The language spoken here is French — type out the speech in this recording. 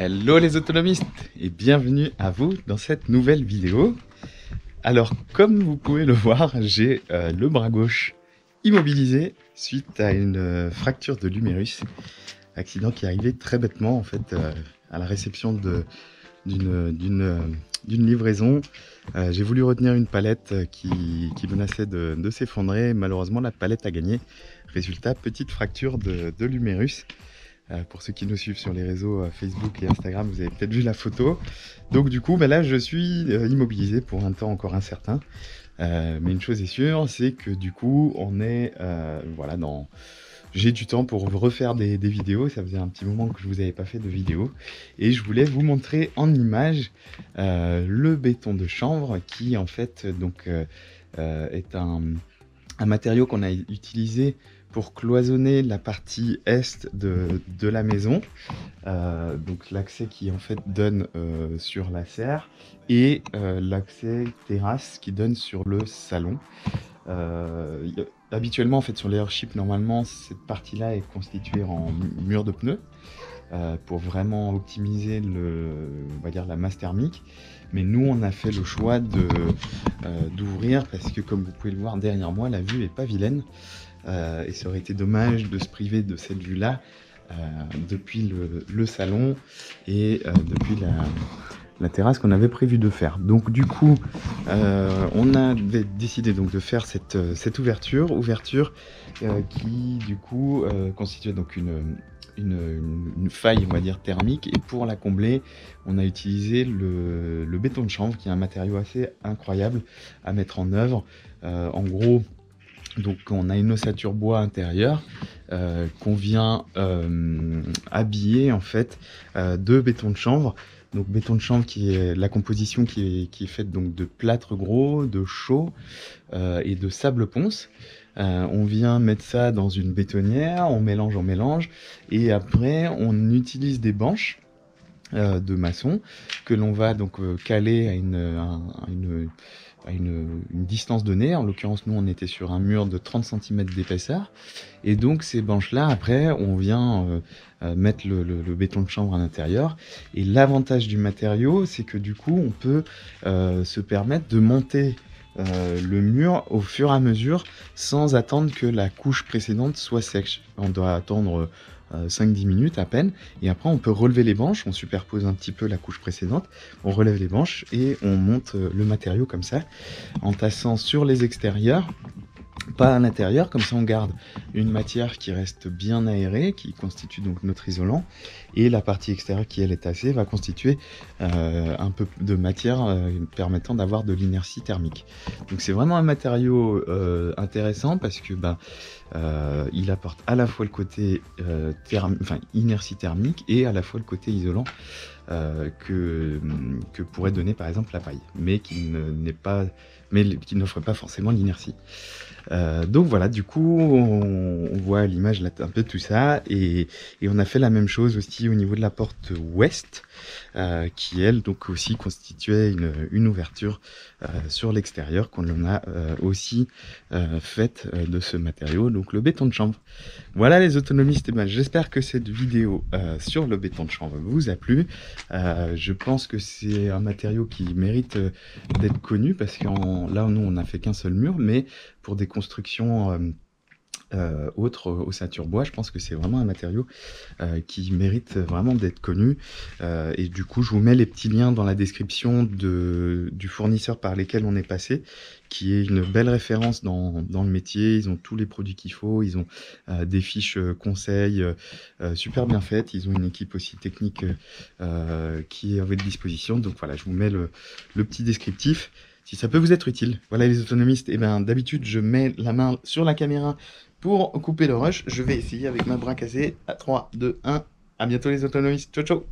Hello les autonomistes et bienvenue à vous dans cette nouvelle vidéo. Alors comme vous pouvez le voir, j'ai le bras gauche immobilisé suite à une fracture de l'humérus. Accident qui est arrivé très bêtement en fait à la réception d'une livraison. J'ai voulu retenir une palette qui menaçait de s'effondrer. Malheureusement la palette a gagné. Résultat, petite fracture de l'humérus. Pour ceux qui nous suivent sur les réseaux Facebook et Instagram, vous avez peut-être vu la photo. Donc du coup, là, je suis immobilisé pour un temps encore incertain. Mais une chose est sûre, c'est que du coup, on est voilà, j'ai du temps pour refaire des vidéos. Ça faisait un petit moment que je vous avais pas fait de vidéo. Et je voulais vous montrer en image le béton de chanvre qui, en fait, donc, est un matériau qu'on a utilisé pour cloisonner la partie est de la maison, donc l'accès qui en fait donne sur la serre et l'accès terrasse qui donne sur le salon. Habituellement en fait sur les airships, normalement cette partie là est constituée en mur de pneus pour vraiment optimiser on va dire la masse thermique. Mais nous on a fait le choix d'ouvrir parce que comme vous pouvez le voir derrière moi, la vue est pas vilaine. Et ça aurait été dommage de se priver de cette vue-là depuis le salon et depuis la terrasse qu'on avait prévu de faire. Donc du coup, on a décidé donc de faire cette ouverture qui du coup constituait donc une faille, on va dire, thermique, et pour la combler, on a utilisé le béton de chanvre, qui est un matériau assez incroyable à mettre en œuvre. En gros, donc on a une ossature bois intérieure qu'on vient habiller en fait de béton de chanvre. Donc béton de chanvre qui est la composition qui est faite donc de plâtre gros, de chaux et de sable ponce. On vient mettre ça dans une bétonnière, on mélange et après on utilise des banches de maçon que l'on va donc caler à une distance donnée. En l'occurrence, nous on était sur un mur de 30 cm d'épaisseur, et donc ces banches là après on vient mettre le béton de chanvre à l'intérieur. Et l'avantage du matériau, c'est que du coup on peut se permettre de monter le mur au fur et à mesure sans attendre que la couche précédente soit sèche. On doit attendre 5-10 minutes à peine, et après on peut relever les banches, on superpose un petit peu la couche précédente, on relève les banches et on monte le matériau comme ça, en tassant sur les extérieurs, pas à l'intérieur. Comme ça on garde une matière qui reste bien aérée, qui constitue donc notre isolant, et la partie extérieure qui elle est tassée va constituer un peu de matière permettant d'avoir de l'inertie thermique. Donc c'est vraiment un matériau intéressant parce que il apporte à la fois le côté inertie thermique et à la fois le côté isolant que pourrait donner par exemple la paille, mais qui n'offre pas forcément l'inertie. Donc voilà, du coup on voit à l'image là un peu tout ça, et on a fait la même chose aussi au niveau de la porte ouest qui elle donc aussi constituait une ouverture sur l'extérieur, qu'on a aussi faite de ce matériau, donc le béton de chanvre. Voilà les autonomistes, j'espère que cette vidéo sur le béton de chanvre vous a plu. Je pense que c'est un matériau qui mérite d'être connu, parce que là nous on n'a fait qu'un seul mur, mais pour des constructions autres ossature bois, je pense que c'est vraiment un matériau qui mérite vraiment d'être connu. Et du coup je vous mets les petits liens dans la description du fournisseur par lesquels on est passé, qui est une belle référence dans le métier. Ils ont tous les produits qu'il faut, ils ont des fiches conseils super bien faites, ils ont une équipe aussi technique qui est à votre disposition. Donc voilà, je vous mets le petit descriptif si ça peut vous être utile. Voilà les autonomistes, et d'habitude je mets la main sur la caméra pour couper le rush. Je vais essayer avec ma bras cassée. À 3, 2, 1. À bientôt les autonomistes. Ciao ciao.